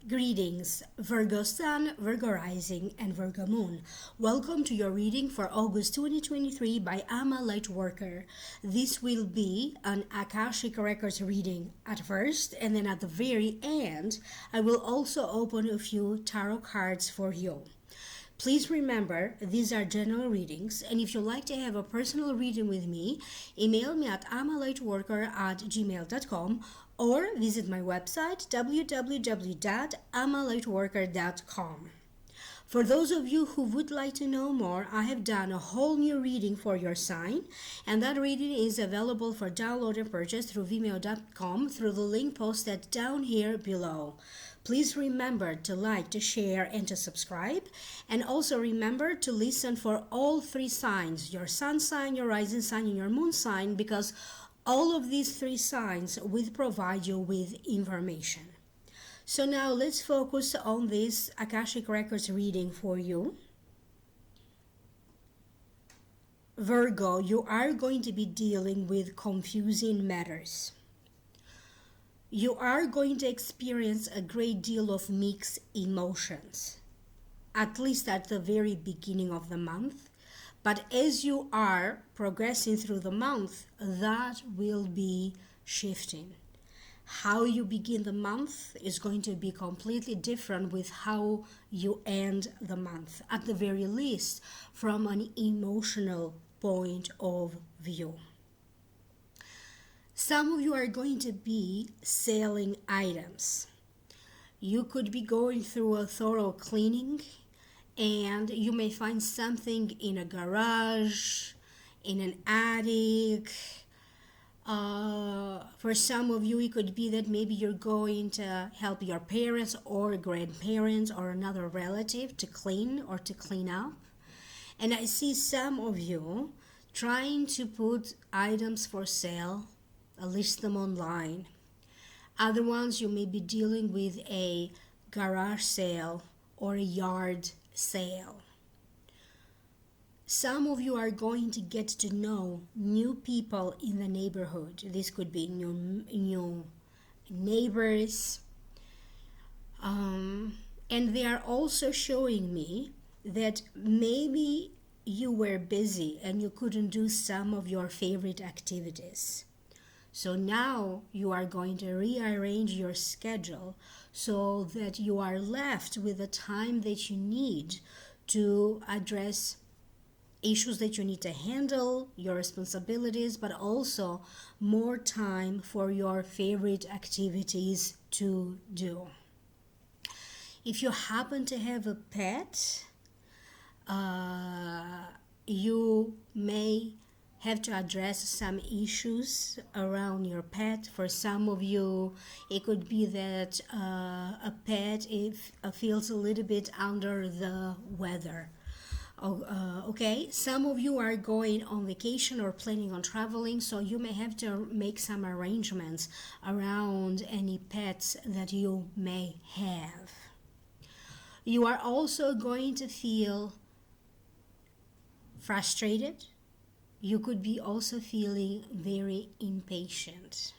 Greetings, Virgo Sun, Virgo Rising, and Virgo Moon. Welcome to your reading for August 2023 by LightWorker. This will be an Akashic Records reading at first, and then at the very end, I will also open a few tarot cards for you. Please remember, these are general readings, and if you'd like to have a personal reading with me, email me at amalightworker@gmail.com or visit my website www.amalightworker.com. For those of you who would like to know more, I have done a whole new reading for your sign, and that reading is available for download and purchase through vimeo.com through the link posted down here below. Please remember to like, to share, and to subscribe. And also remember to listen for all three signs, your sun sign, your rising sign, and your moon sign, because all of these three signs will provide you with information. So now let's focus on this Akashic Records reading for you. Virgo, you are going to be dealing with confusing matters. You are going to experience a great deal of mixed emotions, at least at the very beginning of the month. But as you are progressing through the month, that will be shifting. How you begin the month is going to be completely different with how you end the month, at the very least from an emotional point of view. Some of you are going to be selling items. You could be going through a thorough cleaning, and you may find something in a garage, in an attic. For some of you, it could be that maybe you're going to help your parents or grandparents or another relative to clean or to clean up. And I see some of you trying to put items for sale, list them online. Other ones, you may be dealing with a garage sale or a yard sale. Some of you are going to get to know new people in the neighborhood. This could be new neighbors. And they are also showing me that maybe you were busy and you couldn't do some of your favorite activities. So now you are going to rearrange your schedule so that you are left with the time that you need to address issues that you need to handle, your responsibilities, but also more time for your favorite activities to do. If you happen to have a pet, you may have to address some issues around your pet. For some of you, it could be that a pet feels a little bit under the weather. Okay, some of you are going on vacation or planning on traveling, so you may have to make some arrangements around any pets that you may have. You are also going to feel frustrated. You could be also feeling very impatient.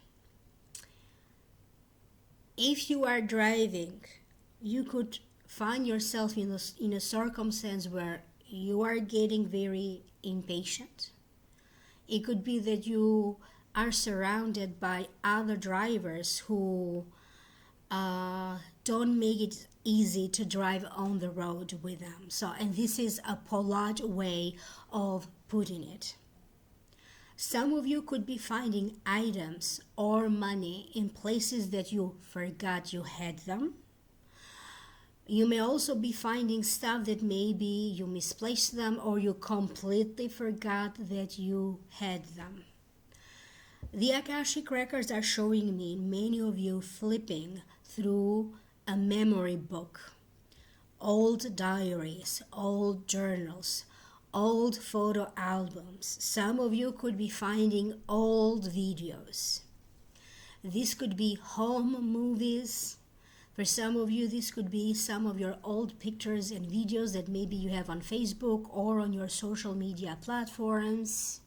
If you are driving, you could find yourself in a circumstance where you are getting very impatient. It could be that you are surrounded by other drivers who don't make it easy to drive on the road with them. And this is a polite way of putting it. Some of you could be finding items or money in places that you forgot you had them. You may also be finding stuff that maybe you misplaced them or you completely forgot that you had them. The Akashic records are showing me many of you flipping through a memory book, old diaries, old journals, old photo albums. Some of you could be finding old videos. This could be home movies. For some of you, this could be some of your old pictures and videos that maybe you have on Facebook or on your social media platforms.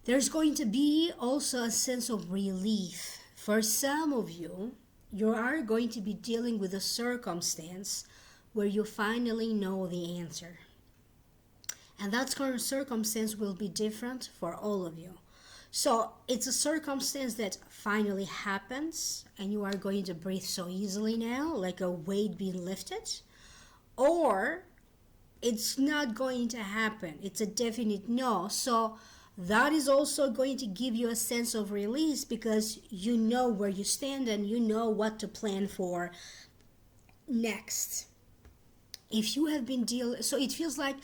There's going to be also a sense of relief. For some of you, you are going to be dealing with a circumstance where you finally know the answer. And that circumstance will be different for all of you. So it's a circumstance that finally happens and you are going to breathe so easily now, like a weight being lifted. Or it's not going to happen. It's a definite no. So that is also going to give you a sense of release because you know where you stand and you know what to plan for next. If you have been so it feels like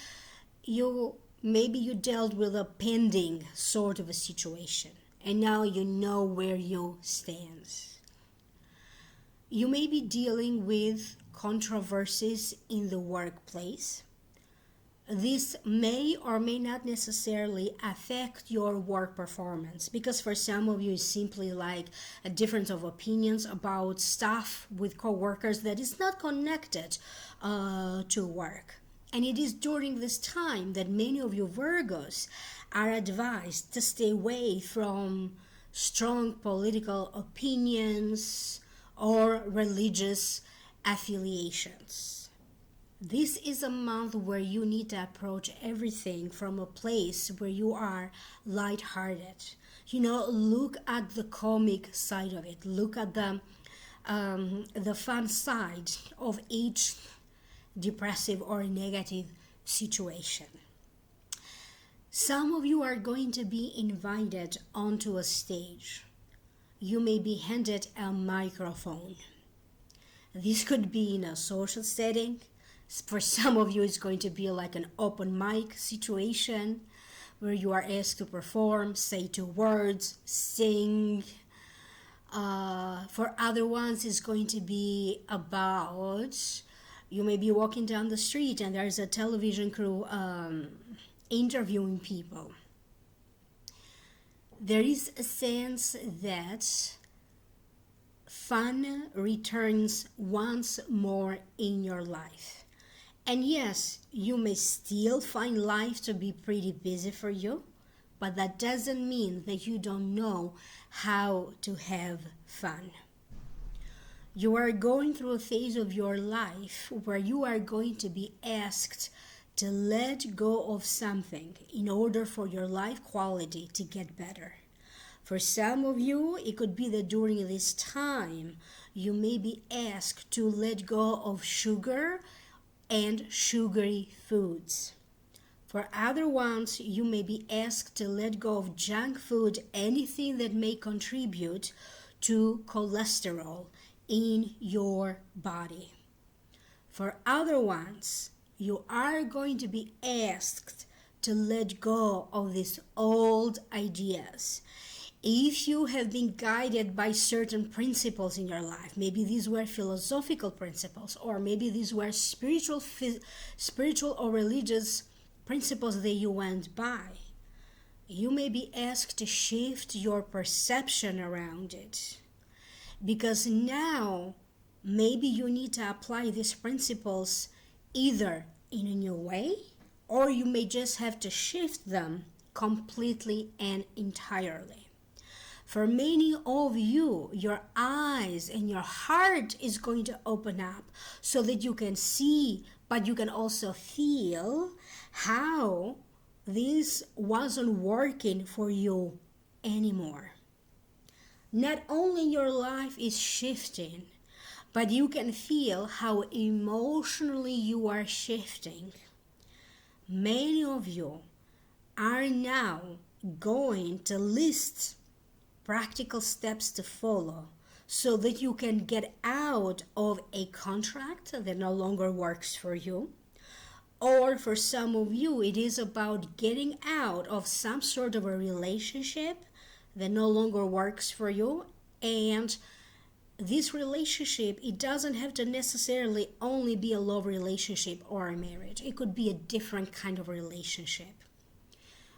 maybe you dealt with a pending sort of a situation and now you know where you stand. You may be dealing with controversies in the workplace. This may or may not necessarily affect your work performance because for some of you it's simply like a difference of opinions about stuff with coworkers that is not connected to work. And it is during this time that many of you Virgos are advised to stay away from strong political opinions or religious affiliations. This is a month where you need to approach everything from a place where you are lighthearted. Look at the comic side of it. Look at the fun side of each depressive or negative situation. Some of you are going to be invited onto a stage. You may be handed a microphone. This could be in a social setting. For some of you, it's going to be like an open mic situation where you are asked to perform, say 2 words, sing. For other ones, it's going to be about, you may be walking down the street and there's a television crew interviewing people. There is a sense that fun returns once more in your life. And yes, you may still find life to be pretty busy for you, but that doesn't mean that you don't know how to have fun. You are going through a phase of your life where you are going to be asked to let go of something in order for your life quality to get better. For some of you, it could be that during this time, you may be asked to let go of sugar and sugary foods. For other ones, you may be asked to let go of junk food, anything that may contribute to cholesterol in your body. For other ones, you are going to be asked to let go of these old ideas. If you have been guided by certain principles in your life, maybe these were philosophical principles, or maybe these were spiritual or religious principles that you went by, you may be asked to shift your perception around it. Because now, maybe you need to apply these principles either in a new way, or you may just have to shift them completely and entirely. For many of you, your eyes and your heart is going to open up so that you can see, but you can also feel how this wasn't working for you anymore. Not only your life is shifting, but you can feel how emotionally you are shifting. Many of you are now going to list practical steps to follow so that you can get out of a contract that no longer works for you. Or for some of you, it is about getting out of some sort of a relationship that no longer works for you. And this relationship, it doesn't have to necessarily only be a love relationship or a marriage. It could be a different kind of relationship,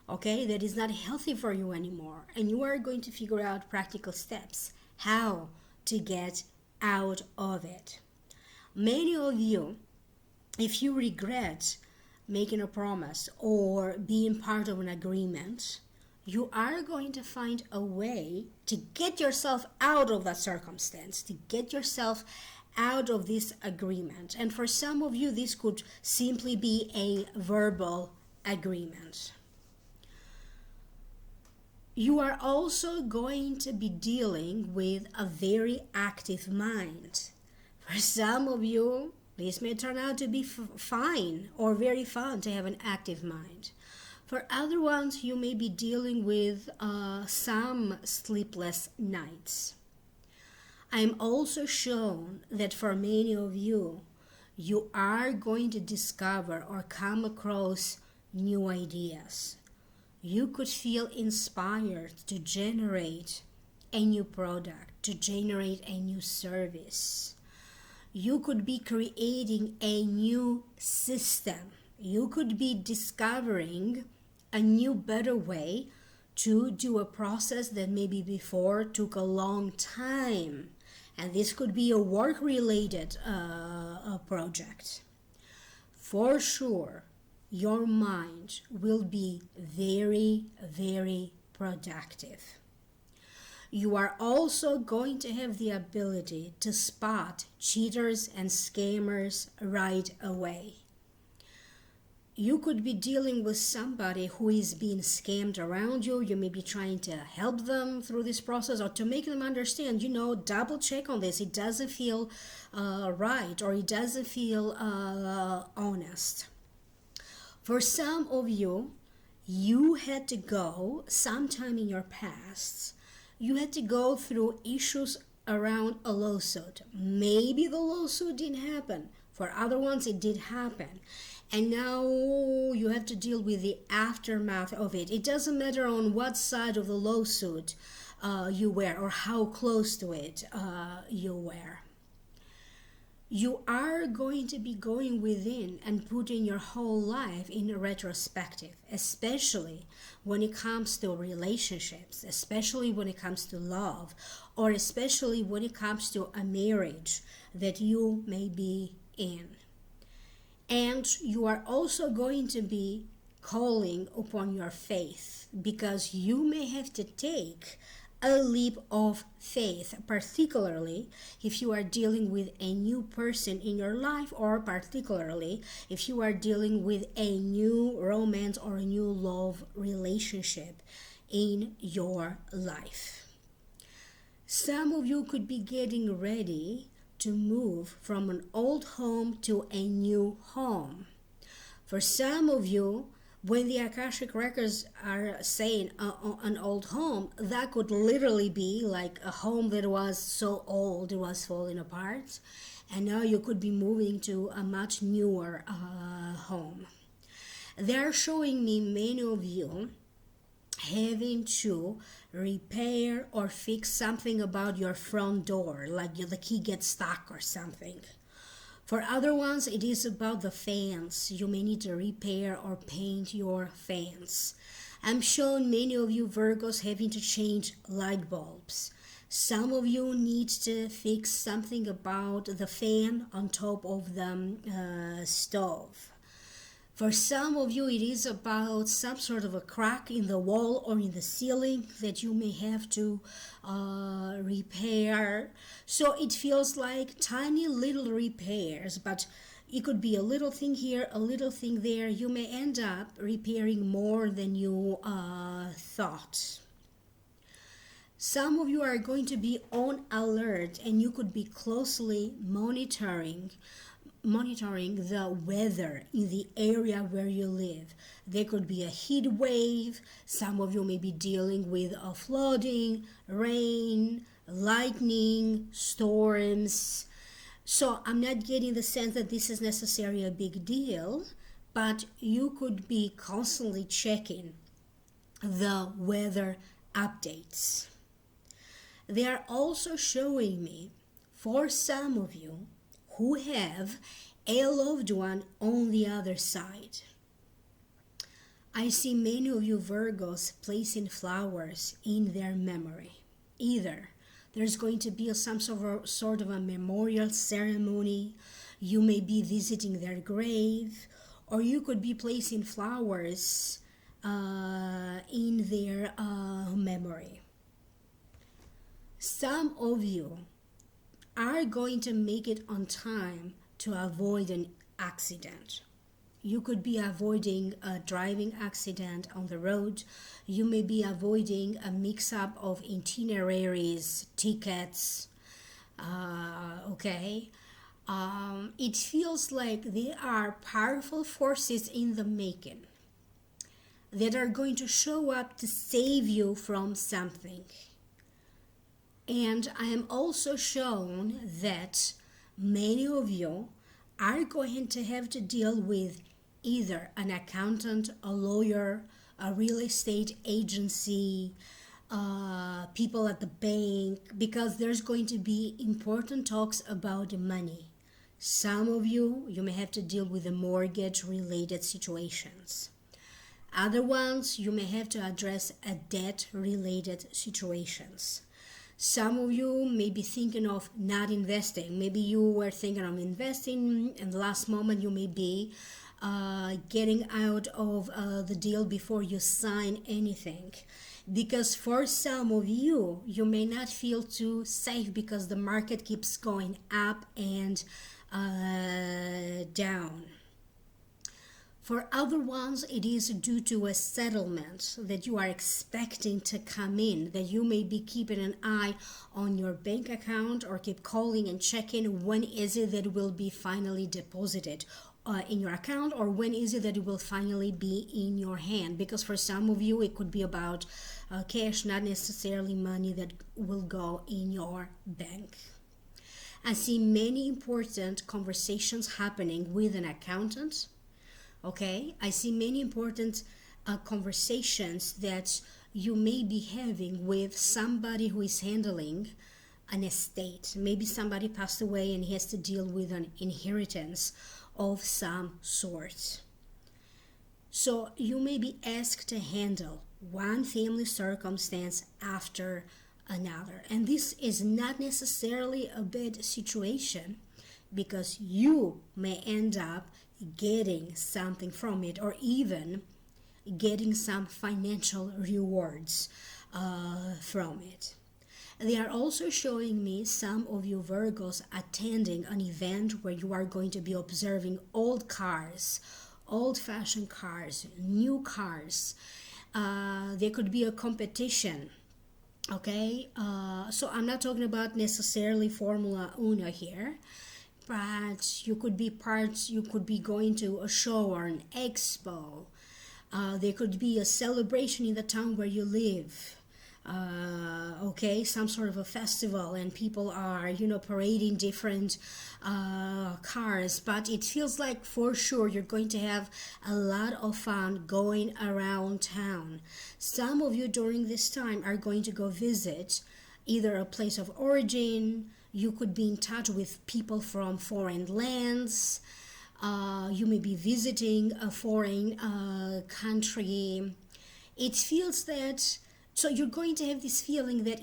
okay, that is not healthy for you anymore. And you are going to figure out practical steps how to get out of it. Many of you, if you regret making a promise or being part of an agreement, you are going to find a way to get yourself out of that circumstance, to get yourself out of this agreement. And for some of you, this could simply be a verbal agreement. You are also going to be dealing with a very active mind. For some of you, this may turn out to be fine or very fun to have an active mind. For other ones, you may be dealing with some sleepless nights. I'm also shown that for many of you, you are going to discover or come across new ideas. You could feel inspired to generate a new product, to generate a new service. You could be creating a new system. You could be discovering a new, better way to do a process that maybe before took a long time. And this could be a work-related project. For sure, your mind will be very, very productive. You are also going to have the ability to spot cheaters and scammers right away. You could be dealing with somebody who is being scammed around you. You may be trying to help them through this process or to make them understand, double check on this. It doesn't feel right, or it doesn't feel honest. For some of you, you had to go sometime in your past, you had to go through issues around a lawsuit. Maybe the lawsuit didn't happen. For other ones, it did happen. And now you have to deal with the aftermath of it. It doesn't matter on what side of the lawsuit you were or how close to it you were. You are going to be going within and putting your whole life in a retrospective, especially when it comes to relationships, especially when it comes to love, or especially when it comes to a marriage that you may be in. And you are also going to be calling upon your faith, because you may have to take a leap of faith, particularly if you are dealing with a new person in your life, or particularly if you are dealing with a new romance or a new love relationship in your life. Some of you could be getting ready to move from an old home to a new home. For some of you, when the Akashic records are saying an old home, that could literally be like a home that was so old it was falling apart, and now you could be moving to a much newer home. They're showing me many of you having to repair or fix something about your front door, like the key gets stuck or something. For other ones, it is about the fans. You may need to repair or paint your fans. I'm showing many of you Virgos having to change light bulbs. Some of you need to fix something about the fan on top of the stove. For some of you, it is about some sort of a crack in the wall or in the ceiling that you may have to repair. So it feels like tiny little repairs, but it could be a little thing here, a little thing there. You may end up repairing more than you thought. Some of you are going to be on alert, and you could be closely monitoring the weather in the area where you live. There could be a heat wave. Some of you may be dealing with flooding, rain, lightning, storms. So I'm not getting the sense that this is necessarily a big deal, but you could be constantly checking the weather updates. They are also showing me, for some of you who have a loved one on the other side, I see many of you Virgos placing flowers in their memory. Either there's going to be some sort of a memorial ceremony, you may be visiting their grave, or you could be placing flowers in their memory. Some of you are going to make it on time to avoid an accident. You could be avoiding a driving accident on the road. You may be avoiding a mix-up of itineraries, tickets, okay? It feels like there are powerful forces in the making that are going to show up to save you from something. And I am also shown that many of you are going to have to deal with either an accountant, a lawyer, a real estate agency, people at the bank, because there's going to be important talks about money. Some of you may have to deal with the mortgage-related situations. Other ones, you may have to address a debt-related situations. Some of you may be thinking of not investing. Maybe you were thinking of investing, and the last moment you may be getting out of the deal before you sign anything. Because for some of you, you may not feel too safe because the market keeps going up and down. For other ones, it is due to a settlement that you are expecting to come in, that you may be keeping an eye on your bank account or keep calling and checking when is it that will be finally deposited in your account, or when is it that it will finally be in your hand. Because for some of you, it could be about cash, not necessarily money that will go in your bank. I see many important conversations happening with an accountant. Okay, I see many important conversations that you may be having with somebody who is handling an estate. Maybe somebody passed away and he has to deal with an inheritance of some sort. So you may be asked to handle one family circumstance after another. And this is not necessarily a bad situation, because you may end up getting something from it, or even getting some financial rewards from it. They are also showing me some of you Virgos attending an event where you are going to be observing old cars, old-fashioned cars, new cars. There could be a competition. Okay, so I'm not talking about necessarily Formula Uno here, but you could be going to a show or an expo. There could be a celebration in the town where you live. Okay, some sort of a festival, and people are, parading different cars, but it feels like for sure you're going to have a lot of fun going around town. Some of you during this time are going to go visit either a place of origin. You could be in touch with people from foreign lands. You may be visiting a foreign country. It feels that, so you're going to have this feeling that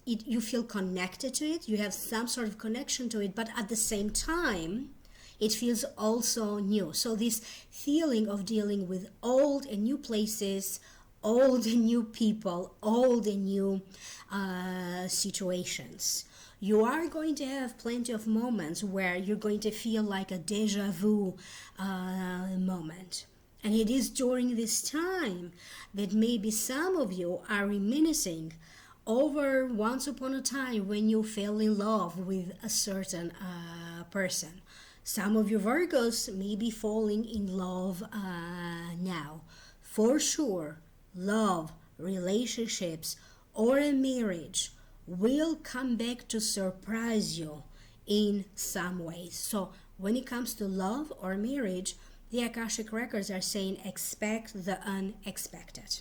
you feel connected to it. You have some sort of connection to it, but at the same time, it feels also new. So this feeling of dealing with old and new places, old and new people, old and new situations. You are going to have plenty of moments where you're going to feel like a deja vu moment. And it is during this time that maybe some of you are reminiscing over once upon a time when you fell in love with a certain person. Some of you Virgos may be falling in love now. For sure, love, relationships, or a marriage will come back to surprise you in some ways. So when it comes to love or marriage, the Akashic records are saying expect the unexpected.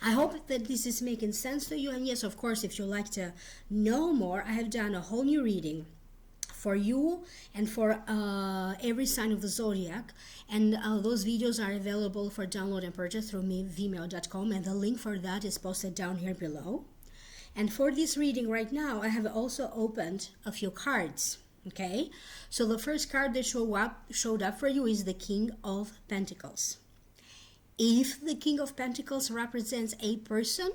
I hope that this is making sense to you. And yes, of course, if you like to know more, I have done a whole new reading for you and for every sign of the zodiac, and those videos are available for download and purchase through vimeo.com, and the link for that is posted down here below. And for this reading right now, I have also opened a few cards. Okay, so the first card that showed up for you is the King of Pentacles. If the King of Pentacles represents a person,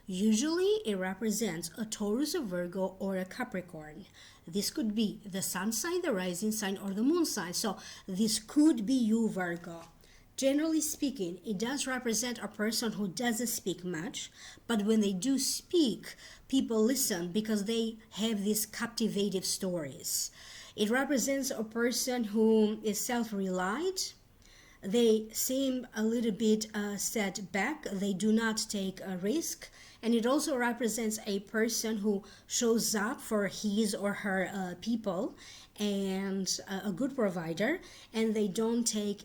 usually it represents a Taurus, a Virgo, or a Capricorn. This could be the sun sign, the rising sign, or the moon sign. So this could be you, Virgo. Generally speaking, it does represent a person who doesn't speak much, but when they do speak, people listen because they have these captivating stories. It represents a person who is self-relied. They seem a little bit set back. They do not take a risk. And it also represents a person who shows up for his or her people and a good provider, and they don't take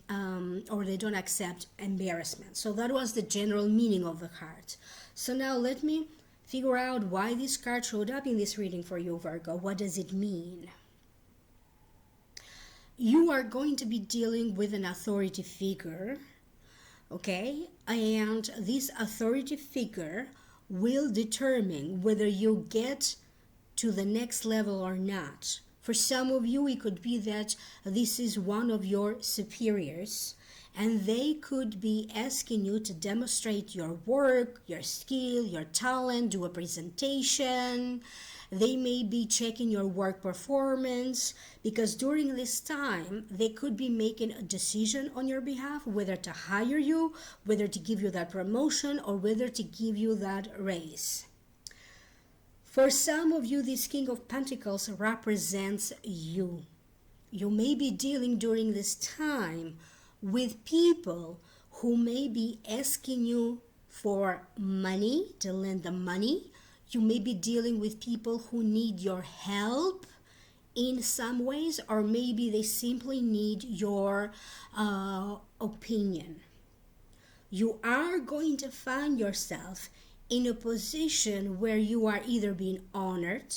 or they don't accept embarrassment. So that was the general meaning of the card. So now let me figure out why this card showed up in this reading for you, Virgo. What does it mean? You are going to be dealing with an authority figure, okay? And this authority figure will determine whether you get to the next level or not. For some of you, it could be that this is one of your superiors, and they could be asking you to demonstrate your work, your skill, your talent, do a presentation. They may be checking your work performance, because during this time, they could be making a decision on your behalf, whether to hire you, whether to give you that promotion, or whether to give you that raise. For some of you, this King of Pentacles represents you. You may be dealing during this time with people who may be asking you for money, to lend them money. You may be dealing with people who need your help in some ways, or maybe they simply need your opinion. You are going to find yourself in a position where you are either being honored,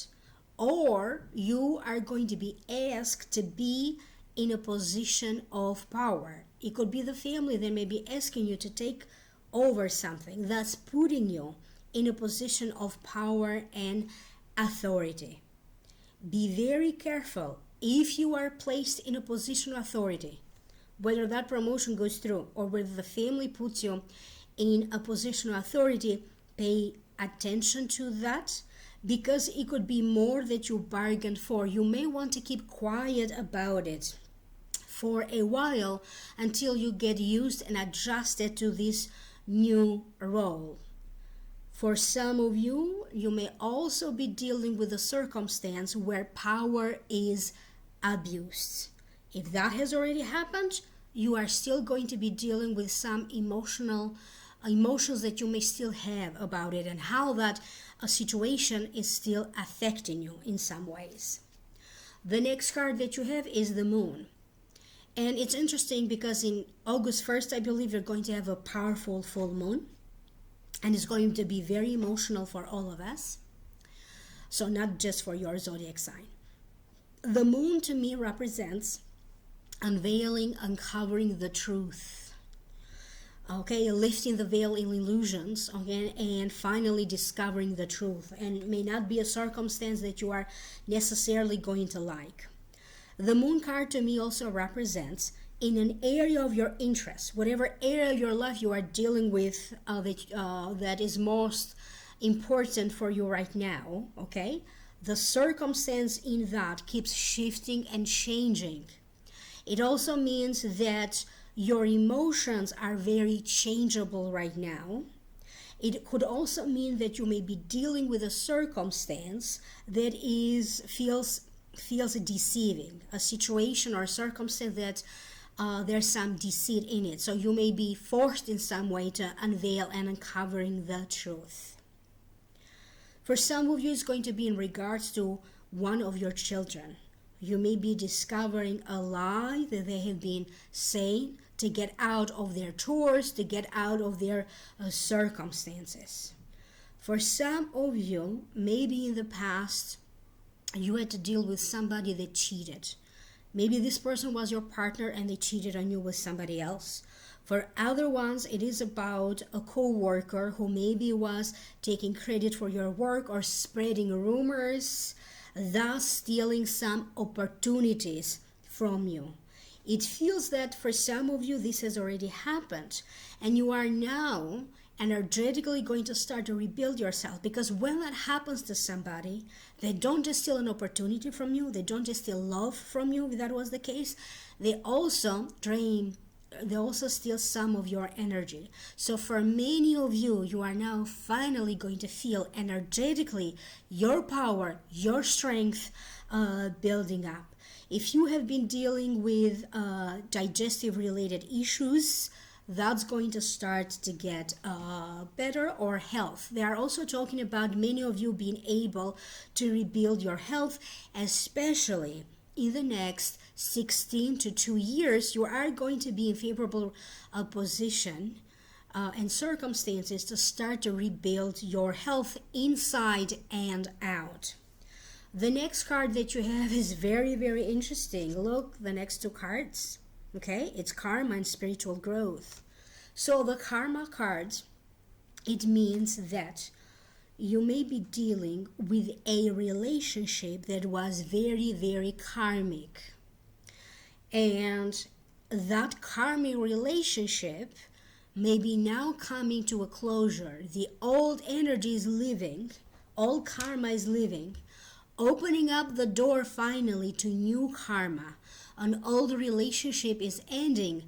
or you are going to be asked to be in a position of power. It could be the family that may be asking you to take over something, thus putting you in a position of power and authority. Be very careful if you are placed in a position of authority, whether that promotion goes through or whether the family puts you in a position of authority. Pay attention to that, because it could be more that you bargained for. You may want to keep quiet about it for a while until you get used and adjusted to this new role. For some of you, you may also be dealing with a circumstance where power is abused. If that has already happened, you are still going to be dealing with some emotions that you may still have about it, and how that situation is still affecting you in some ways. The next card that you have is the Moon. And it's interesting because in August 1st, I believe you're going to have a powerful full moon. And it's going to be very emotional for all of us. So not just for your zodiac sign. The moon to me represents unveiling, uncovering the truth. Okay, lifting the veil in illusions, okay, and finally discovering the truth. And it may not be a circumstance that you are necessarily going to like. The moon card to me also represents in an area of your interest, whatever area of your life you are dealing with that is most important for you right now, okay? The circumstance in that keeps shifting and changing. It also means that your emotions are very changeable right now. It could also mean that you may be dealing with a circumstance that feels deceiving, a situation or circumstance that there's some deceit in it. So you may be forced in some way to unveil and uncovering the truth. For some of you, it's going to be in regards to one of your children. You may be discovering a lie that they have been saying, to get out of their chores, to get out of their circumstances. For some of you, maybe in the past, you had to deal with somebody that cheated. Maybe this person was your partner and they cheated on you with somebody else. For other ones, it is about a co-worker who maybe was taking credit for your work or spreading rumors, thus stealing some opportunities from you. It feels that for some of you, this has already happened, and you are now energetically going to start to rebuild yourself, because when that happens to somebody, they don't just steal an opportunity from you, they don't just steal love from you, if that was the case, they also steal some of your energy. So for many of you, you are now finally going to feel energetically your power, your strength building up. If you have been dealing with digestive related issues, that's going to start to get better, or health. They are also talking about many of you being able to rebuild your health, especially in the next 16 to 2 years. You are going to be in favorable position and circumstances to start to rebuild your health inside and out. The next card that you have is very, very interesting. Look, the next two cards. Okay, it's karma and spiritual growth. So the karma card, it means that you may be dealing with a relationship that was very, very karmic. And that karmic relationship may be now coming to a closure. The old energy is leaving, old karma is leaving, opening up the door finally to new karma. An old relationship is ending,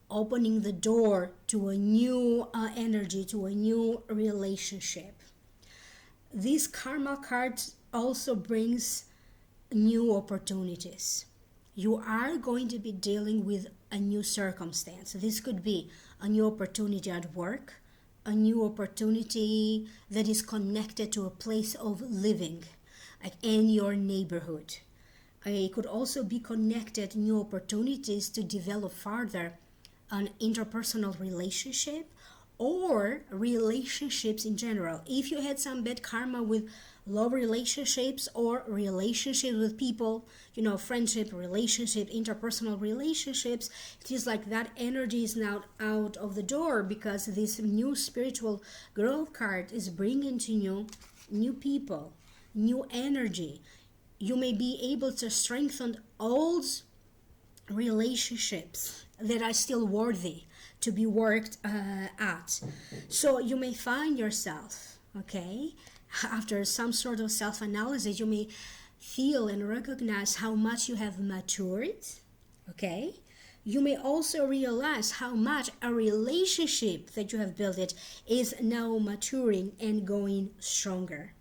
opening the door to a new energy, to a new relationship. This karma card also brings new opportunities. You are going to be dealing with a new circumstance. This could be a new opportunity at work, a new opportunity that is connected to a place of living, like in your neighborhood. It could also be connected new opportunities to develop further an interpersonal relationship or relationships in general. If you had some bad karma with love relationships or relationships with people, friendship, relationship, interpersonal relationships, it feels like that energy is now out of the door, because this new spiritual growth card is bringing to you new people, new energy. You may be able to strengthen old relationships that are still worthy to be worked at. So you may find yourself, after some sort of self-analysis, you may feel and recognize how much you have matured, You may also realize how much a relationship that you have built is now maturing and going stronger.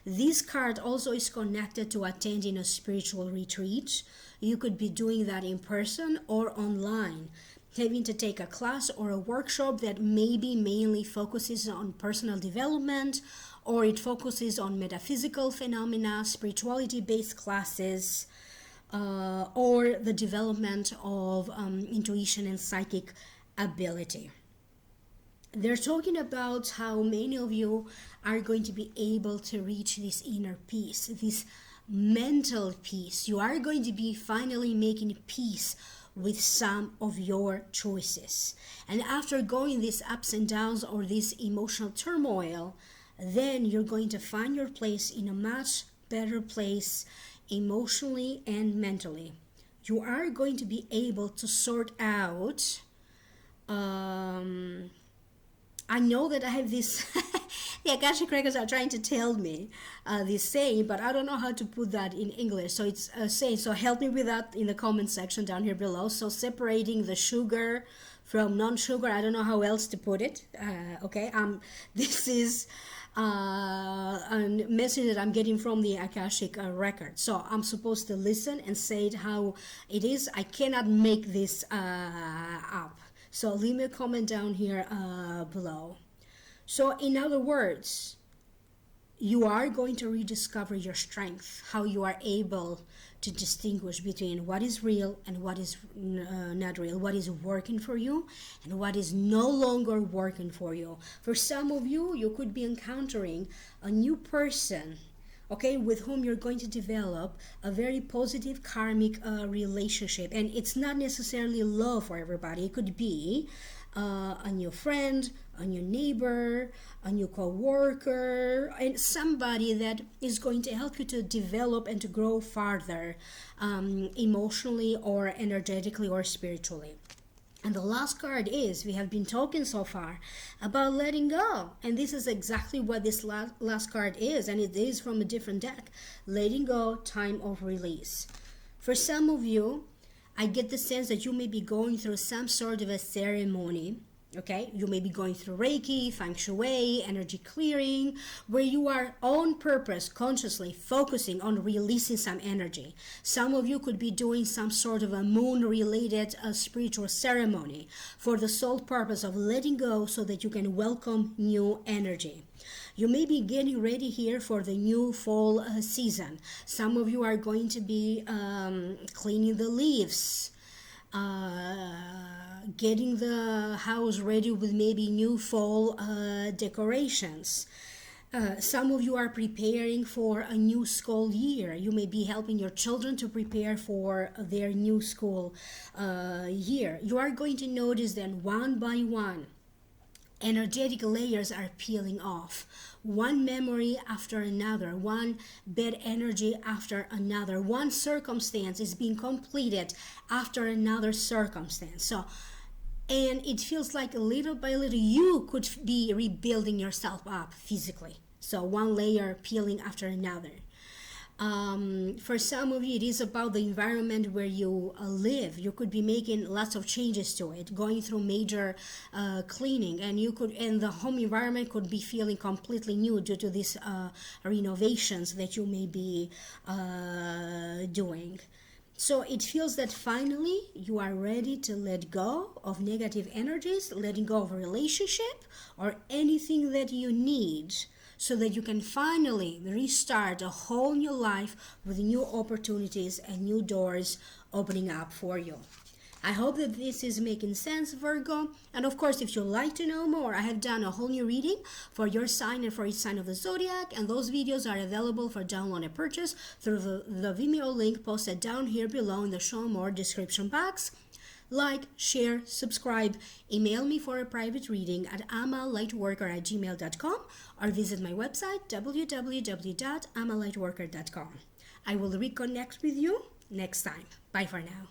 This card also is connected to attending a spiritual retreat. You could be doing that in person or online, having to take a class or a workshop that maybe mainly focuses on personal development, or it focuses on metaphysical phenomena, spirituality-based classes, or the development of intuition and psychic ability. They're talking about how many of you are going to be able to reach this inner peace, this mental peace. You are going to be finally making peace with some of your choices. And after going these ups and downs or this emotional turmoil, then you're going to find your place in a much better place emotionally and mentally. You are going to be able to sort out I know that I have this, the Akashic Records are trying to tell me this saying, but I don't know how to put that in English. So it's a saying, so help me with that in the comment section down here below. So separating the sugar from non-sugar, I don't know how else to put it. This is a message that I'm getting from the Akashic record. So I'm supposed to listen and say it how it is. I cannot make this up. So leave me a comment down here below. So in other words, you are going to rediscover your strength, how you are able to distinguish between what is real and what is not real, what is working for you and what is no longer working for you. For some of you, you could be encountering a new person, okay, with whom you're going to develop a very positive karmic relationship. And it's not necessarily love for everybody. It could be a new friend, a new neighbor, a new co-worker, and somebody that is going to help you to develop and to grow farther, emotionally or energetically or spiritually. And the last card is, we have been talking so far about letting go. And this is exactly what this last card is. And it is from a different deck. Letting go, time of release. For some of you, I get the sense that you may be going through some sort of a ceremony. Okay, you may be going through Reiki, Feng Shui, energy clearing, where you are on purpose, consciously focusing on releasing some energy. Some of you could be doing some sort of a moon-related spiritual ceremony for the sole purpose of letting go so that you can welcome new energy. You may be getting ready here for the new fall season. Some of you are going to be cleaning the leaves, getting the house ready with maybe new fall decorations. Some of you are preparing for a new school year. You may be helping your children to prepare for their new school year. You are going to notice that one by one, energetic layers are peeling off. One memory after another, one bad energy after another, one circumstance is being completed after another circumstance. So, and it feels like little by little you could be rebuilding yourself up physically. So one layer peeling after another. For some of you, it is about the environment where you live. You could be making lots of changes to it, going through major cleaning, and the home environment could be feeling completely new due to these renovations that you may be doing. So it feels that finally you are ready to let go of negative energies, letting go of a relationship or anything that you need, so that you can finally restart a whole new life with new opportunities and new doors opening up for you. I hope that this is making sense, Virgo. And of course, if you'd like to know more, I have done a whole new reading for your sign and for each sign of the zodiac. And those videos are available for download and purchase through the Vimeo link posted down here below in the show more description box. Like, share, subscribe, email me for a private reading at amalightworker@gmail.com or visit my website www.amalightworker.com. I will reconnect with you next time. Bye for now.